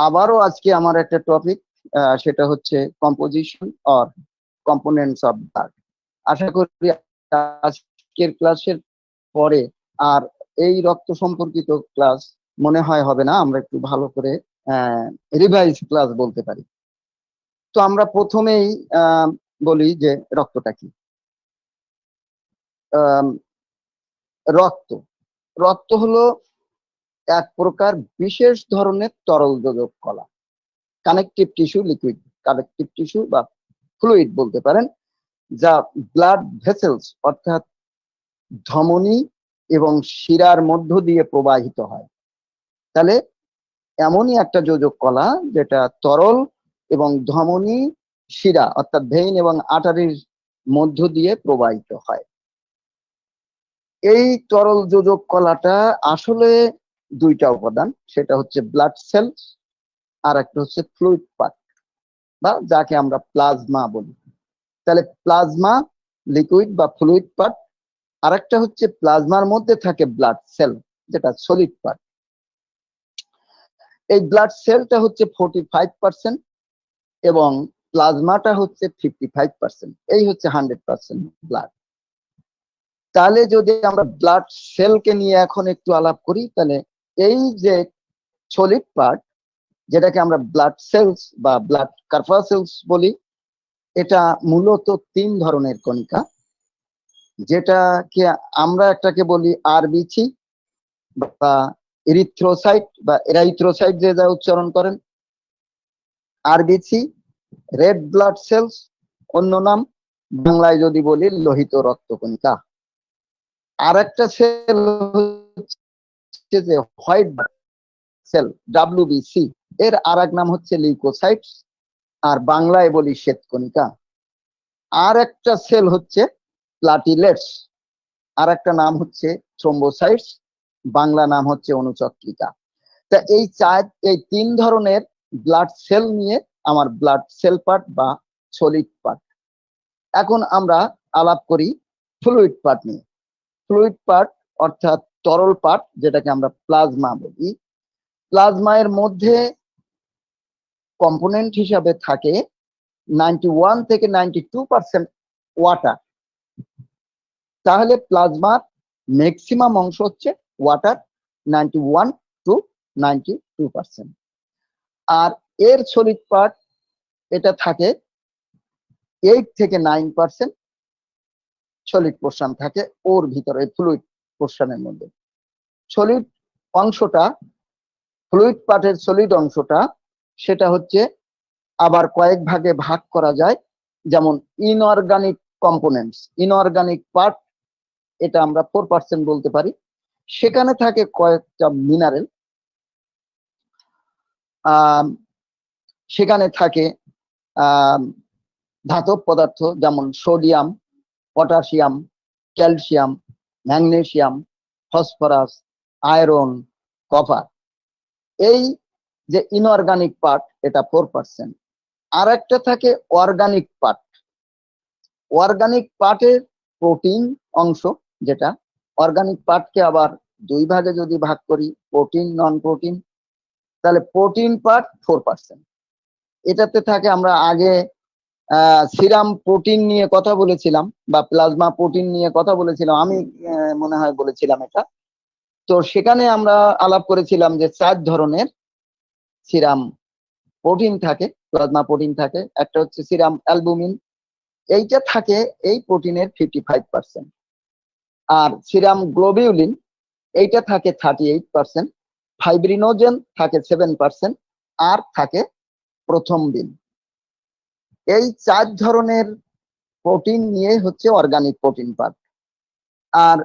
আবারও আজকে আমার একটা টপিক, সেটা হচ্ছে composition or components of blood. আশা করি আজকের ক্লাসের পরে আর এই রক্ত সম্পর্কিত ক্লাস মনে হয় হবে না, আমরা একটু ভালো করে রিভাইজ ক্লাস বলতে পারি। তো আমরা প্রথমেই বলি যে রক্তটা কি। আম, রক্ত রক্ত হলো এক প্রকার বিশেষ ধরনের তরল যোজক কলা, connective tissue, liquid connective tissue বা ফ্লুইড বলতে পারেন, যা ব্লাড ভেসেলস অর্থাৎ ধমনী এবং শিরার মধ্য দিয়ে প্রবাহিত হয়। তাহলে এমনই একটা যোজক কলা যেটা তরল এবং ধমনী, শিরা অর্থাৎ ভেইন এবং আর্টারির মধ্য দিয়ে প্রবাহিত হয়। এই তরল যোজক কলাটা আসলে দুইটা উপাদান, সেটা হচ্ছে ব্লাড সেল আর একটা হচ্ছে ফ্লুইড পার্ট বা যাকে আমরা প্লাজমা বলি। তাহলে প্লাজমা লিকুইড বা ফ্লুইড পার্ট, আর একটা হচ্ছে প্লাজমার মধ্যে থাকে ব্লাড সেল যেটা সলিড পার্ট। এই ব্লাড সেলটা হচ্ছে 45% এবং প্লাজমাটা হচ্ছে 55%। এই হচ্ছে 100% ব্লাড। তাহলে যদি আমরা ব্লাড সেলকে নিয়ে এখন একটু আলাপ করি, তাহলে এই যে সলিড পার্ট, যেটাকে আমরা ব্লাড সেলস বা ব্লাড কার্পাসেলস বলি, এটা মূলত 3 ধরনের কণিকা, যেটাকে আমরা একটাকে বলি আরবিসি বা এরিথ্রোসাইট বা এরাইথ্রোসাইট, যে যা উচ্চারণ করেন। আরবিসি রেড ব্লাড সেলস, অন্য নাম বাংলায় যদি বলি লোহিত রক্তকণিকা। আর একটা সেল হচ্ছে যে হোয়াইট সেল, ডাব্লিউবিসি, এর আর এক নাম হচ্ছে লিউকোসাইটস, আর বাংলায় বলি শ্বেতকণিকা। আর একটা সেল হচ্ছে প্লাটিলেটস, আর একটা নাম হচ্ছে থ্রোম্বোসাইটস, বাংলা নাম হচ্ছে অনুচক্রিকা। তা এই 3 ধরনের ব্লাড সেল নিয়ে আমার ব্লাড সেল পার্ট বা সলিড পার্ট। এখন আমরা আলাপ করি ফ্লুইড পার্ট নিয়ে। ফ্লুইড পার্ট অর্থাৎ তরল পার্ট, যেটাকে আমরা প্লাজমা বলি। প্লাজমা এর মধ্যে কম্পোনেন্ট হিসাবে থাকে 91 থেকে 92% ওয়াটার। তাহলে প্লাজমার ম্যাক্সিমাম অংশ হচ্ছে ওয়াটার, 91 টু 92%। আর এর সলিড পার্ট, এটা থাকে 8 থেকে 9% সলিড পোর্শন থাকে ওর ভিতরে, ফ্লুইড পোর্শনের মধ্যে। সলিড অংশটা, ফ্লুইড পার্টের সলিড অংশটা, সেটা হচ্ছে আবার কয়েক ভাগে ভাগ করা যায়। যেমন ইনঅর্গানিক কম্পোনেন্টস, ইনঅর্গানিক পার্ট, এটা আমরা 4% বলতে পারি। সেখানে থাকে কয়েকটা মিনারেল, সেখানে থাকে ধাতব পদার্থ, যেমন sodium, potassium, calcium, magnesium, phosphorus, iron, copper. এই যে ইনঅর্গানিক পার্ট, এটা 4%। আর একটা থাকে অর্গানিক পার্ট। অর্গানিক পার্টের প্রোটিন অংশ, যেটা অর্গানিক পার্টকে আবার 2 ভাগে যদি ভাগ করি, প্রোটিন, নন প্রোটিন, তাহলে প্রোটিন পার্ট 4%। এটাতে থাকে, আমরা আগে সিরাম প্রোটিন নিয়ে কথা বলেছিলাম বা প্লাজমা প্রোটিন নিয়ে কথা বলেছিলাম, আমি মনে হয় বলেছিলাম এটা। তো সেখানে আমরা আলাপ করেছিলাম যে 4 ধরনের সিরাম প্রোটিন থাকে, প্লাজমা প্রোটিন থাকে। একটা হচ্ছে সিরাম অ্যালবুমিন, এইটা থাকে এই প্রোটিনের 55%। আর সিরাম গ্লোবিউলিন, এইটা থাকে 38%। ফাইব্রিনোজেন থাকে 7%। আর থাকে প্রথম দিন। এই 4 ধরনের প্রোটিন নিয়ে হচ্ছে অর্গানিক প্রোটিন পার্ট। আর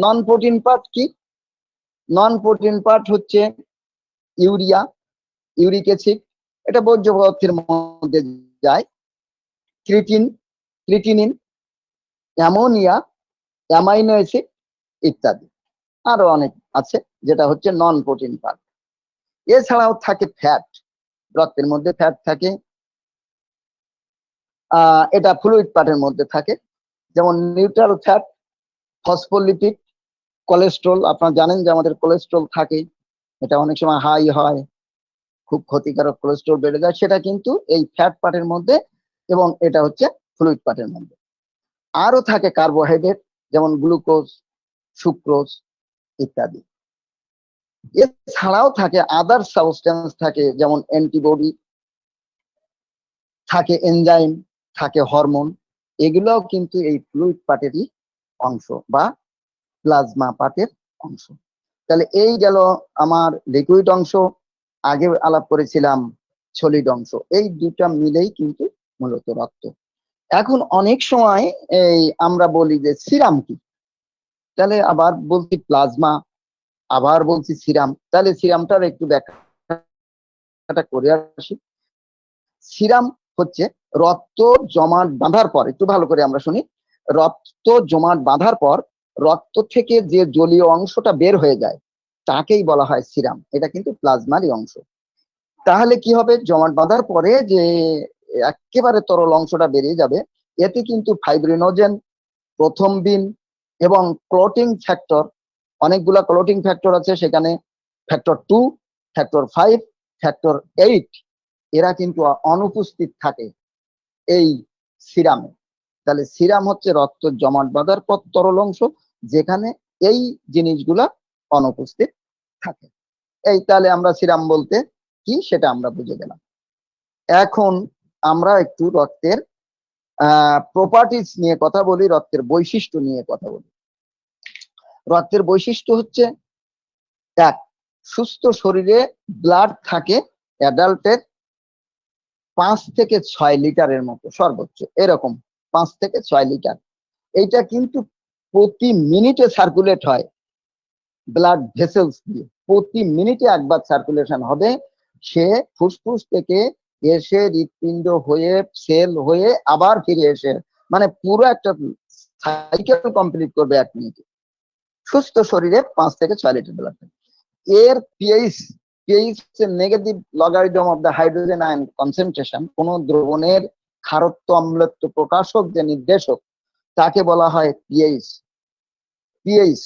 নন প্রোটিন পার্ট কি? নন প্রোটিন পার্ট হচ্ছে ইউরিয়া, ইউরিক অ্যাসিড, এটা বর্জ্য পদার্থের মধ্যে যায়। ক্রিটিনিন, অ্যামোনিয়া, অ্যামাইনো অ্যাসিড ইত্যাদি। আরো অনেক আছে, যেটা হচ্ছে নন প্রোটিন পার্ট। এছাড়াও থাকে ফ্যাট, রক্তের মধ্যে ফ্যাট থাকে, এটা ফ্লুইড পার্টের মধ্যে থাকে। যেমন নিউট্রাল ফ্যাট, ফসফোলিপিড, কোলেস্ট্রল। আপনারা জানেন যে আমাদের কোলেস্ট্রল থাকে, এটা অনেক সময় হাই হয়, খুব ক্ষতিকারক কোলেস্টেরল বেড়ে যায়, সেটা কিন্তু এই ফ্যাট পার্টের মধ্যে, এবং এটা হচ্ছে ফ্লুইড পার্টের মধ্যে। আরো থাকে কার্বোহাইড্রেট, যেমন গ্লুকোজ, সুক্রোজ ইত্যাদি। এছাড়াও থাকে আদার সাবস্টেন্স, থাকে যেমন অ্যান্টিবডি, থাকে এনজাইম, থাকে হরমোন। এগুলোও কিন্তু এই ফ্লুইড পার্টেরই অংশ বা প্লাজমা পার্টের অংশ। তাহলে এই গেল আমার লিকুইড অংশ, আগে আলাপ করেছিলাম সলিড অংশ। এই দুটা মিলেই কিন্তু মূলত রক্ত। এখন অনেক সময় এই আমরা বলি যে সিরাম কি, তাহলে আবার বলছি প্লাজমা, আবার বলছি সিরাম। তাহলে সিরামটার একটু ব্যাখ্যাটা করে আসি। সিরাম হচ্ছে রক্ত জমাট বাঁধার পর, একটু ভালো করে আমরা শুনি, রক্ত জমাট বাঁধার পর রক্ত থেকে যে জলীয় অংশটা বের হয়ে যায় তাকেই বলা হয় সিরাম। এটা কিন্তু প্লাজমারই অংশ। তাহলে কি হবে, জমাট বাঁধার পরে যে একেবারে তরল অংশটা বেরিয়ে যাবে, এতে কিন্তু ফাইব্রিনোজেন, প্রথমবিন এবং ক্লটিং ফ্যাক্টর, অনেকগুলা ক্লটিং ফ্যাক্টর আছে সেখানে, ফ্যাক্টর 2, ফ্যাক্টর 5, ফ্যাক্টর 8, এরা কিন্তু অনুপস্থিত থাকে এই সিরামে। তাহলে সিরাম হচ্ছে রক্ত জমাট বাঁধার পর তরল অংশ, যেখানে এই জিনিসগুলা অনুপস্থিত থাকে। এই তাহলে আমরা সিরাম বলতে কি সেটা আমরা বুঝে গেলাম। এখন আমরা একটু রক্তের প্রপার্টিজ নিয়ে কথা বলি, রক্তের বৈশিষ্ট্য নিয়ে কথা বলি। রক্তের বৈশিষ্ট্য হচ্ছে, এক, সুস্থ শরীরে ব্লাড থাকে অ্যাডাল্টের 5 থেকে 6 লিটারের মতো সর্বোচ্চ, এরকম 5 থেকে 6 লিটার। এইটা কিন্তু প্রতি মিনিটে সার্কুলেট হয় ব্লাড ভেসেলস দিয়ে, প্রতি মিনিটে একবার সার্কুলেশন হবে। সে ফুসফুস থেকে এসে হৃৎপিণ্ড হয়ে সেল হয়ে আবার ফিরে এসে, মানে পুরো একটা সাইকেল কমপ্লিট করবে 1 মিনিটে। সুস্থ শরীরে 5 থেকে 6 লিটার ব্লাড। এর pH negative logarithm of the hydrogen ion concentration, কোন দ্রবণের ক্ষারত্ব অম্লত্ব প্রকাশক যে নির্দেশক, তাকে বলা হয় pH. PH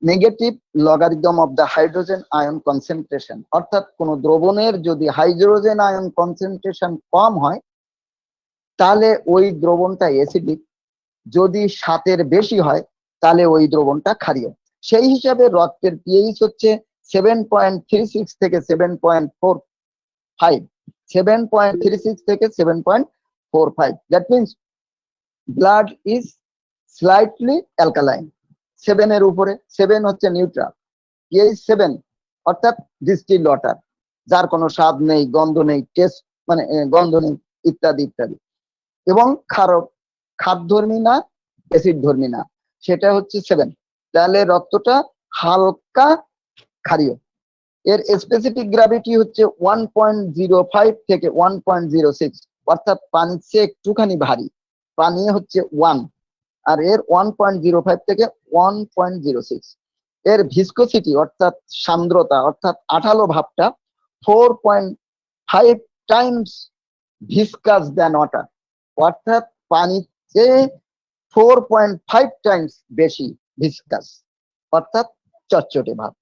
negative logarithm of the hydrogen ion concentration, অর্থাৎ কোন দ্রবণের যদি হাইড্রোজেন আয়ন কনসেন্ট্রেশন কম হয় তাহলে ওই দ্রবণটা অ্যাসিডিক, যদি 7-এর বেশি হয় তাহলে ওই দ্রবণটা ক্ষারীয়। সেই হিসাবে রক্তের পিএইচ হচ্ছে 7.36 থেকে 7.45, 7.36 থেকে 7.45। That means blood is slightly alkaline. 7 এর উপরে, 7 হচ্ছে নিউট্রাল, পিএইচ 7 অর্থাৎ ডিস্টিল ওয়াটার, যার কোনো স্বাদ নেই, গন্ধ নেই, টেস্ট মানে গন্ধ নেই, ইত্যাদি ইত্যাদি। এবং খাদ্যধর্মী না, অ্যাসিড ধর্মী না, সেটা হচ্ছে 7। তাহলে রক্তটা হালকা ক্ষারীয়। এর স্পেসিফিক গ্র্যাভিটি হচ্ছে 1.05 থেকে 1.06, অর্থাৎ পানির চেয়ে একটুখানি ভারী। পানি হচ্ছে 1, আর এর 1.05 থেকে 1.06। এর ভিসকোসিটি অর্থাৎ সান্দ্রতা অর্থাৎ আঠালো ভাবটা 4.5 টাইমস ভিসকাস দ্যান ওয়াটার, অর্থাৎ পানির চেয়ে 4.5 টাইমস বেশি ভিসকাস, অর্থাৎ চটচটে ভাব।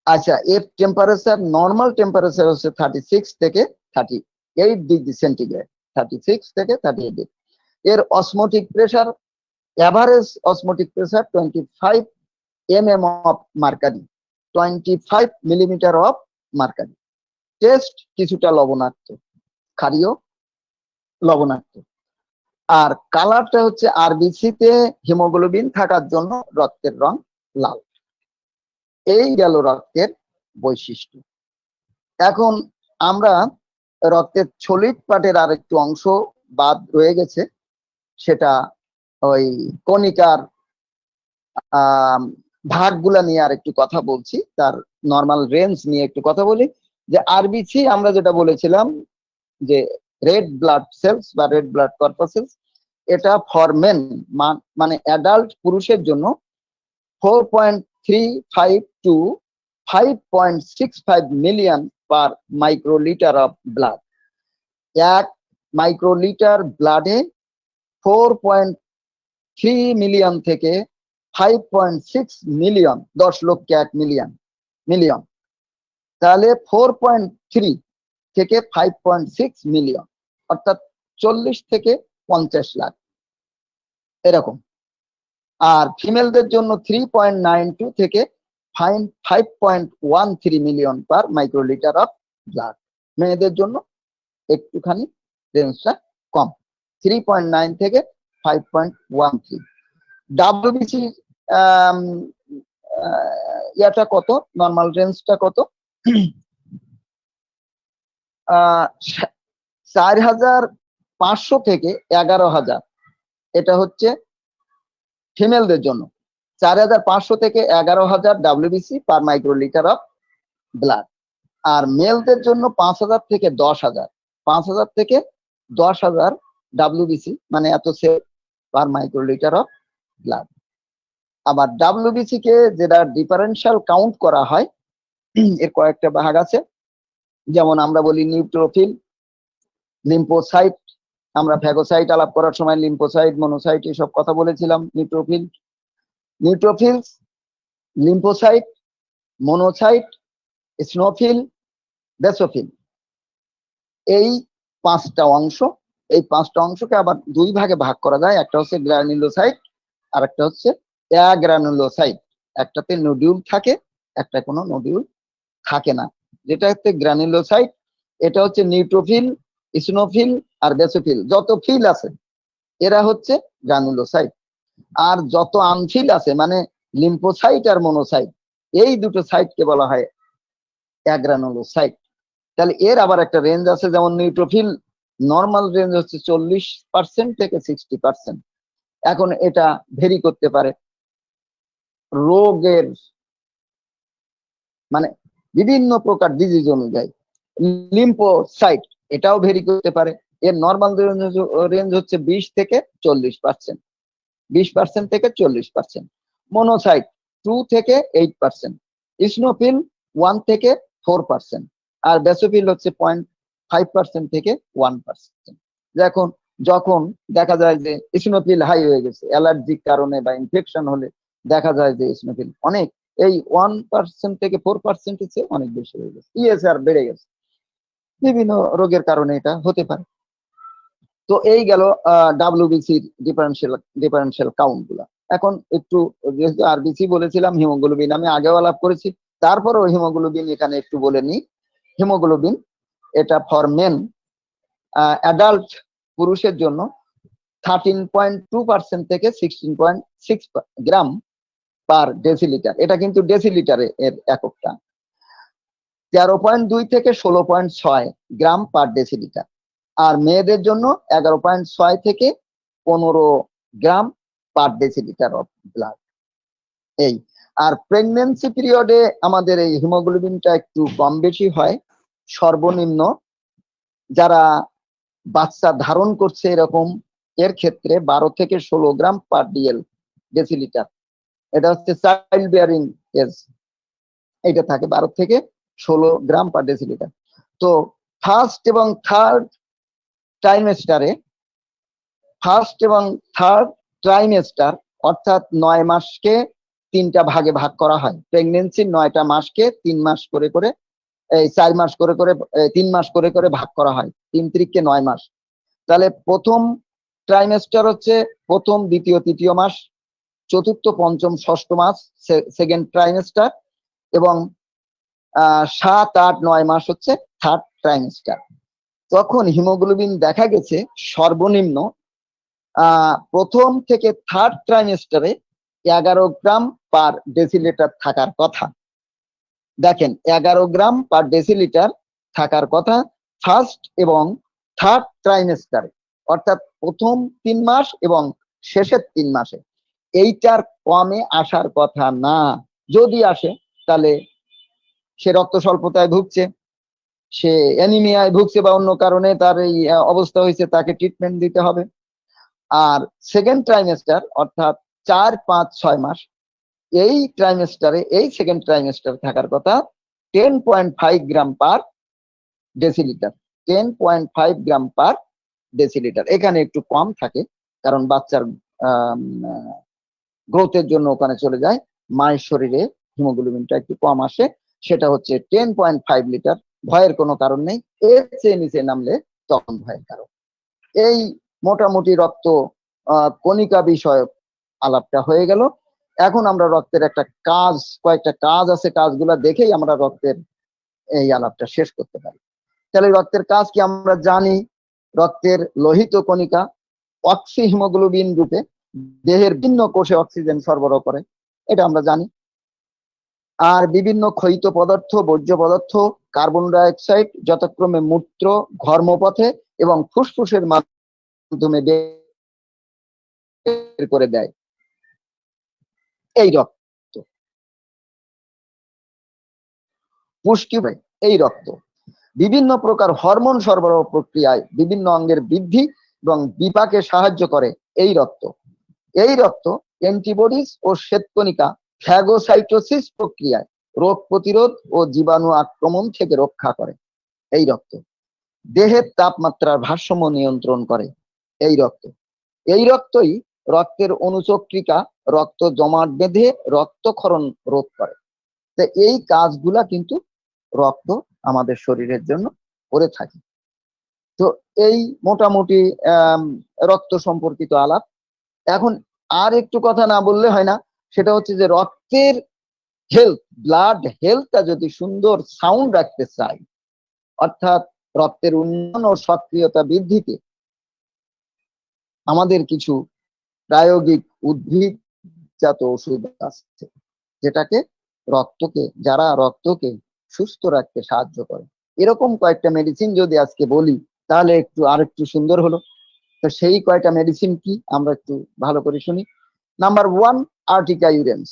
আচ্ছা, এর টেম্পারেচার, নর্মাল টেম্পারেচার হচ্ছে 36 থেকে 38 ডিগ্রি সেন্টিগ্রেড, 36 থেকে 38 ডিগ্রি। এর osmotic pressure, average osmotic pressure 25 mm of mercury, 25 millimetre of mercury. Test কিছুটা লবণাক্ত, ক্ষারীয় লবণাক্ত। আর কালারটা হচ্ছে আরবিসিতে হিমোগ্লোবিন থাকার জন্য রক্তের রং লাল। এই গেল রক্তের বৈশিষ্ট্য। এখন আমরা রক্তের সলিড পার্টের আরেকটু অংশ বাদ রয়ে গেছে, সেটা ওই কণিকার ভাগগুলা নিয়ে আর একটু কথা বলছি, তার নর্মাল রেঞ্জ নিয়ে একটু কথা বলি। যে আরবিসি আমরা যেটা বলেছিলাম যে রেড ব্লাড সেলস বা রেড ব্লাড কর্পাসেলস, এটা ফর মেন মানে অ্যাডাল্ট পুরুষের জন্য 4.35 to 5.65 million per microlitre of blood. 1 microlitre ব্লাডে 4.3 মিলিয়ন থেকে 5.6 মিলিয়ন, 10 লক্ষ 1 মিলিয়ন তাহলে 4.3 থেকে 5.6 মিলিয়ন, অর্থাৎ 40 থেকে 50 লাখ এরকম। আর ফিমেলদের জন্য 3.92 থেকে 5.13 million per microlitre of blood. মেয়েদের জন্য একটুখানি রেঞ্জটা কম, 3.9 থেকে 5.13। ডাব্লিউবিসি ইয়াটা কত, নর্মাল রেঞ্জটা কত? 4,500 থেকে 11,000, এটা হচ্ছে ফিমেলদের জন্য। 4,500 থেকে 11,000 WBC per microlitre of blood. আর মেলদের জন্য 5,000 থেকে 10,000, 5,000 থেকে 10,000 ডাব্লিউবিসি, মানে এত cell per microlitre of blood. আবার ডাব্লিউবিসি কে যেটা ডিফারেন্সিয়াল কাউন্ট করা হয়, এর কয়েকটা ভাগ আছে। যেমন আমরা বলি নিউট্রোফিল, লিম্ফোসাইট, আমরা ফ্যাগোসাইট আলাপ করার সময় লিম্ফোসাইট, মনোসাইট এসব কথা বলেছিলাম। নিউট্রোফিলস, লিম্ফোসাইট, মনোসাইট, স্নোফিল, বেসোফিল, এই 5টা অংশ। এই 5টা অংশকে আবার 2 ভাগে ভাগ করা যায়। একটা হচ্ছে গ্রানুলোসাইট আর একটা হচ্ছে অ্যাগ্রানুলোসাইট। একটাতে নোডিউল থাকে, একটা কোনো নোডিউল থাকে না। যেটা হচ্ছে গ্রানুলোসাইট, এটা হচ্ছে নিউট্রোফিল, স্নোফিল আর বেসোফিল। যত ফিল আছে এরা হচ্ছে গ্রানুলোসাইট। আর যত আনফিল আছে, মানে লিম্ফোসাইট আর মনোসাইট, এই দুটো সাইটকে বলা হয় অ্যাগ্রানুলোসাইট। তাহলে এর আবার একটা রেঞ্জ আছে। যেমন নিউট্রোফিল নর্মাল রেঞ্জ হচ্ছে 40% থেকে 60%। এখন এটা ভেরি করতে পারে রোগের, মানে বিভিন্ন প্রকার ডিজিজ অনুযায়ী। লিম্ফোসাইট এটাও ভেরি করতে পারে, এর নর্মাল রেঞ্জ হচ্ছে 20 থেকে 40%, 20% থেকে 40%। মনোসাইট 2 থেকে 8%, ইসনোফিল 1 থেকে 4%, আর বেসোফিল হচ্ছে 0.5% থেকে 1%। দেখুন, যখন দেখা যায় যে ইসনোফিল হাই হয়ে গেছে অ্যালার্জির কারণে বা ইনফেকশন হলে, দেখা যায় যে ইসনোফিল অনেক, এই 1% থেকে 4% এর অনেক বেশি হয়ে গেছে, ইএসআর বেড়ে গেছে। বিভিন্ন রোগের কারণে এটা হতে পারে। তো এই গেল ডাব্লিউবিসির ডিফারেন্সিয়াল কাউন্ট গুলা। এখন একটু, যেহেতু আরবিসি বলেছিলাম, হিমোগ্লোবিন আমি আগেও আলাপ করেছি, তারপরেও হিমোগ্লোবিন এখানে একটু বলে নিই। হিমোগ্লোবিন এটা ফর মেন, অ্যাডাল্ট পুরুষের জন্য 13.2% থেকে 16.6 গ্রাম পার ডেসিলিটার। এটা কিন্তু ডেসিলিটারে এর এককটা। 13.2 থেকে 16.6 গ্রাম পার ডেসিলিটার। আর মেয়েদের জন্য 11.6 থেকে 15 গ্রাম পার ডেসিলিটার অফ ব্লাড। এই আর প্রেগনেন্সি পিরিয়ডে আমাদের এই হিমোগ্লোবিনটা একটু কম বেশি হয়। সর্বনিম্ন যারা বাচ্চা ধারণ করছে এরকম, এর ক্ষেত্রে 12 থেকে 16 গ্রাম পার ডেসিলিটার। এটা হচ্ছে চাইল্ড বিয়ারিং এজ, এটা থাকে 12 থেকে 16 গ্রাম পার ডেসিলিটার। তো ফার্স্ট এবং থার্ড ট্রাইমেস্টার অর্থাৎ 9 মাসকে 3টা ভাগে ভাগ করা হয়। প্রেগনেন্সির 9টা মাসকে 3 মাস করে করে, এই 4 মাস করে করে, 3 মাস করে করে ভাগ করা হয়। 3 × 9 মাস। তাহলে প্রথম ট্রাইমেস্টার হচ্ছে প্রথম, দ্বিতীয়, তৃতীয় মাস, চতুর্থ, পঞ্চম, ষষ্ঠ মাস সেকেন্ড ট্রাইমেস্টার, এবং 7, 8, 9 মাস হচ্ছে থার্ড ট্রাইমেস্টার। তখন হিমোগ্লোবিন দেখা গেছে সর্বনিম্ন প্রথম থেকে থার্ড ট্রাইমেস্টারে 11 গ্রাম পার ডেসিলিটার থাকার কথা। দেখেন, 11 গ্রাম পার ডেসিলিটার থাকার কথা ফার্স্ট এবং থার্ড ট্রাইমেস্টারে, অর্থাৎ প্রথম 3 মাস এবং শেষের 3 মাসে। এইটার কমে আসার কথা না। যদি আসে তাহলে সে রক্ত স্বল্পতায় ভুগছে, সে অ্যানিমিয়ায় ভুগছে, বা অন্য কারণে তার এই অবস্থা হয়েছে, তাকে ট্রিটমেন্ট দিতে হবে। আর সেকেন্ড ট্রাইমেস্টার অর্থাৎ 4, 5, 6 মাস, এই ট্রাইমেস্টারে, এই সেকেন্ড ট্রাইমেস্টার থাকার কথা 10.5 গ্রাম পার ডেসিলিটার, 10.5 গ্রাম পার ডেসিলিটার। এখানে একটু কম থাকে, কারণ বাচ্চার গ্রোথের জন্য ওখানে চলে যায়, মায়ের শরীরে হিমোগ্লোবিনটা একটু কম আসে। সেটা হচ্ছে 10.5 লিটার। ভয়ের কোনো কারণ নেই, এর চেয়ে নিচে নামলে তখন ভয়ের কারণ। এই মোটামুটি রক্ত কণিকা বিষয়ক আলাপটা হয়ে গেল। এখন আমরা রক্তের একটা কাজ, কয়েকটা কাজ আছে, কাজগুলা দেখেই আমরা রক্তের এই আলাপটা শেষ করতে পারি। তাহলে রক্তের কাজ কি আমরা জানি। রক্তের লোহিত কণিকা অক্সি হিমোগ্লোবিন রূপে দেহের ভিন্ন কোষে অক্সিজেন সরবরাহ করে, এটা আমরা জানি। আর বিভিন্ন ক্ষয়িত পদার্থ, বর্জ্য পদার্থ, কার্বন ডাইঅক্সাইড যথাক্রমে মূত্র, ঘর্মপথে এবং ফুসফুসের মাধ্যমে বের করে দেয় এই রক্ত। পুষ্টি এই রক্ত বিভিন্ন প্রকার হরমোন সরবরাহ প্রক্রিয়ায় বিভিন্ন অঙ্গের বৃদ্ধি এবং বিপাকে সাহায্য করে এই রক্ত। এই রক্ত অ্যান্টিবডিজ ও শ্বেতকণিকা ফ্যাগোসাইটোসিস প্রক্রিয়ায় রোগ প্রতিরোধ ও জীবাণু আক্রমণ থেকে রক্ষা করে এই রক্ত। দেহের তাপমাত্রার ভারসাম্য নিয়ন্ত্রণ করে এই রক্ত। এই রক্তই রক্তের অনুচক্রিকা রক্ত জমাট বেঁধে রক্তক্ষরণ রোধ করে। তো এই কাজগুলা কিন্তু রক্ত আমাদের শরীরের জন্য করে থাকে। তো এই মোটামুটি রক্ত সম্পর্কিত আলাপ। এখন আর একটু কথা না বললে হয় না, সেটা হচ্ছে যে রক্তের হেলথ, ব্লাড হেলথটা যদি সুন্দর সাউন্ড রাখতে চাই, অর্থাৎ রক্তের উন্নয়ন ও সক্রিয়তা বৃদ্ধিতে আমাদের কিছু প্রায়োগিক উদ্ভিদজাত ওষুধ আছে, যেটাকে যারা রক্তকে সুস্থ রাখতে সাহায্য করে। এরকম কয়েকটা মেডিসিন যদি আজকে বলি তাহলে আর একটু সুন্দর হলো। তো সেই কয়টা মেডিসিন কি আমরা একটু ভালো করে শুনি। Number 1, আর্টিকা urens.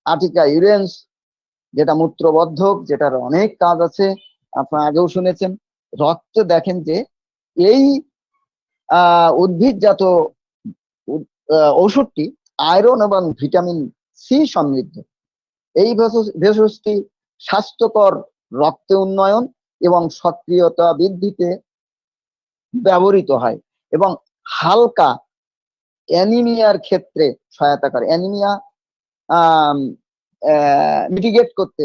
আর্টিকা ইউরেন্স যেটা মূত্রবর্ধক, যেটার অনেক কাজ আছে, আপনারা আগেও শুনেছেন। রক্তে দেখেন যে এই উদ্ভিদজাত ওষুধটি আয়রন এবং ভিটামিন সি সমৃদ্ধ। এই ভেষজটি স্বাস্থ্যকর রক্ত উন্নয়ন এবং সক্রিয়তা বৃদ্ধিতে ব্যবহৃত হয় এবং হালকা অ্যানিমিয়ার ক্ষেত্রে সহায়তা করে। অ্যানিমিয়া মিটিগেট করতে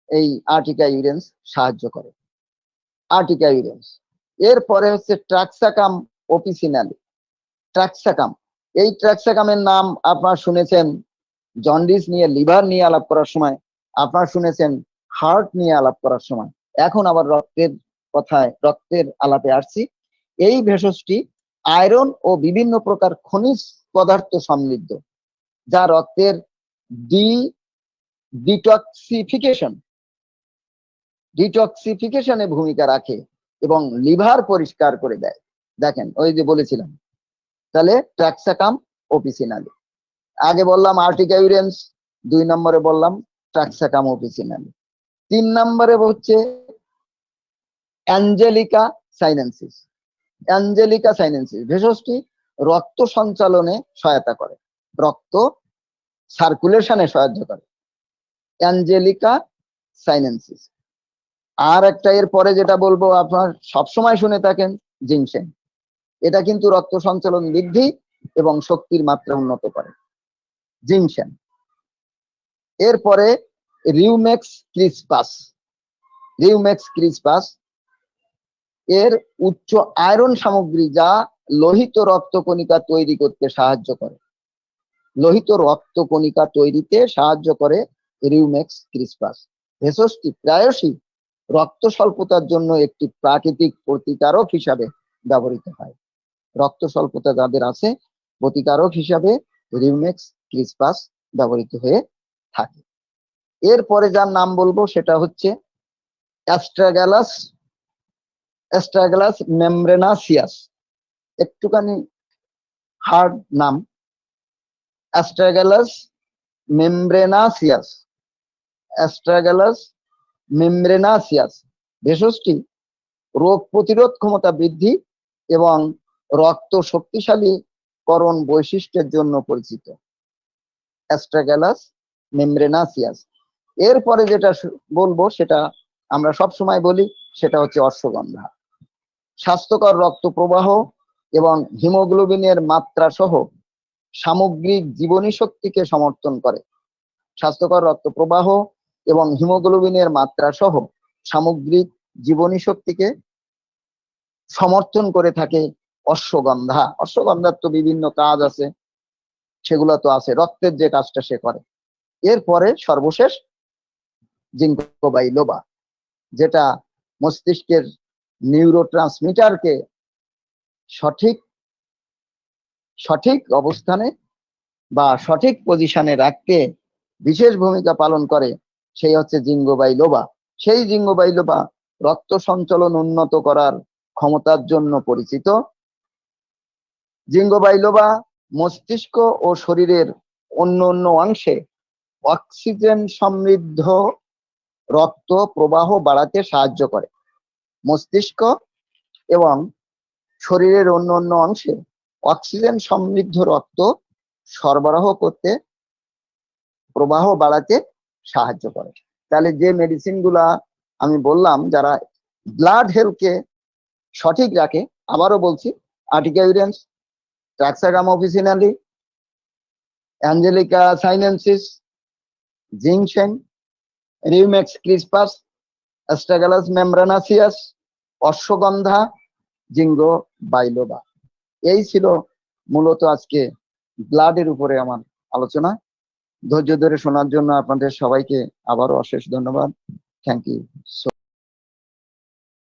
এই আর্টিকা ইউরেন্স সাহায্য করে। আর্টিকা ইউরেন্স এরপরে হচ্ছে ট্রাক্সাকাম অপিসিনালি। ট্রাক্সাকাম, এই ট্রাক্সাকামের নাম আপনারা শুনেছেন জন্ডিস নিয়ে, লিভার নিয়ে আলাপ করার সময়, আপনারা শুনেছেন হার্ট নিয়ে আলাপ করার সময়। এখন আবার রক্তের আলাপে আসছি। এই ভেষজটি আয়রন ও বিভিন্ন প্রকার খনিজ পদার্থ সমৃদ্ধ, যা রক্তের ডিটক্সিফিকেশনে ভূমিকা রাখে এবং লিভার পরিষ্কার করে দেয়। দেখেন ওই যে বলেছিলাম, তাহলে ট্রাক্সাকাম অপিসিনালি, আগে বললাম আর্টিকা ইউরেন্স, 2 নম্বরে বললাম ট্রাক্সাকাম অপিসিনালি, 3 নম্বরে হচ্ছে অ্যাঞ্জেলিকা সাইনেনসিস। অ্যাঞ্জেলিকা সাইনেনসিস ভেষজটি রক্ত সঞ্চালনে সহায়তা করে, রক্ত সার্কুলেশনে সাহায্য করে, অ্যাঞ্জেলিকা সাইনেনসিস। আর একটা এর পরে যেটা বলবো আপনার সবসময় শুনে থাকেন, জিনসেন। এটা কিন্তু রক্ত সঞ্চালন বৃদ্ধি এবং শক্তির মাত্রা উন্নত করে, জিনসেন। এরপরে রিউমেক্স ক্রিসপাস। রিউমেক্স ক্রিসপাস এর উচ্চ আয়রন সামগ্রী, যা লোহিত রক্তকণিকা তৈরি করতে সাহায্য করে। লোহিত রক্তকণিকা তৈরিতে সাহায্য করে রিউমেক্স ক্রিসপাস। ভেষজটি প্রায়শই রক্ত স্বল্পতার জন্য একটি প্রাকৃতিক প্রতিকারক হিসাবে ব্যবহৃত হয়। রক্ত স্বল্পতা যাদের আছে, প্রতিকারক হিসাবে রিউমেক্স ক্রিসপাস ব্যবহৃত হয়ে থাকে। এরপরে যার নাম বলবো সেটা হচ্ছে অ্যাস্ট্রাগ্যালাস মেমব্রেনাসিয়াস। একটুখানি হার্ড নাম, অ্যাস্ট্রাগ্যালাস মেমব্রেনাসিয়াস। অ্যাস্ট্রাগ্যালাস মেমব্রেনাসিয়াস ভেষজটি রোগ প্রতিরোধ ক্ষমতা বৃদ্ধি এবং রক্ত শক্তিশালীকরণ বৈশিষ্ট্যের জন্য পরিচিত, অ্যাস্ট্রাগ্যালাস মেমব্রেনাসিয়াস। এরপরে যেটা বলবো সেটা আমরা সব সময় বলি, সেটা হচ্ছে অশ্বগন্ধা। স্বাস্থ্যকর রক্ত প্রবাহ এবং হিমোগ্লোবিনের মাত্রা সহ সামগ্রিক জীবনী শক্তিকে সমর্থন করে। স্বাস্থ্যকর রক্ত প্রবাহ এবং হিমোগ্লোবিনের মাত্রা সহ সামগ্রিক জীবনী শক্তিকে সমর্থন করে থাকে অশ্বগন্ধা। অশ্বগন্ধার তো বিভিন্ন কাজ আছে, সেগুলো তো আছে, রক্তের যে কাজটা সে করে। এরপরে সর্বশেষ জিঙ্কো বাইলোবা, যেটা মস্তিষ্কের নিউরোট্রান্সমিটারকে সঠিক সঠিক অবস্থানে বা সঠিক পজিশনে রাখতে বিশেষ ভূমিকা পালন করে, সেই হচ্ছে জিঙ্গো বাইলোবা। সেই জিঙ্গো বাইলোবা রক্ত সঞ্চালন উন্নত করার ক্ষমতার জন্য পরিচিত। জিঙ্গো বাইলোবা মস্তিষ্ক ও শরীরের অন্য অন্য অংশে অক্সিজেন সমৃদ্ধ রক্ত প্রবাহ বাড়াতে সাহায্য করে। মস্তিষ্ক এবং শরীরের অন্য অন্য অংশে অক্সিজেন সমৃদ্ধ রক্ত সরবরাহ করতে, প্রবাহ বাড়াতে সাহায্য করে। তাহলে যে মেডিসিন গুলা আমি বললাম যারা ব্লাড হেলথকে সঠিক রাখে, আবারও বলছি, Urtica urens, Taraxacum officinale, Angelica sinensis, ginseng, Rumex crispus, Astragalus membranaceus, ashwagandha, Ginkgo biloba. এই ছিল মূলত আজকে ব্লাডের উপরে আমার আলোচনা। ধৈর্য ধরে শোনার জন্য আপনাদের সবাইকে আবারও অশেষ ধন্যবাদ। Thank you.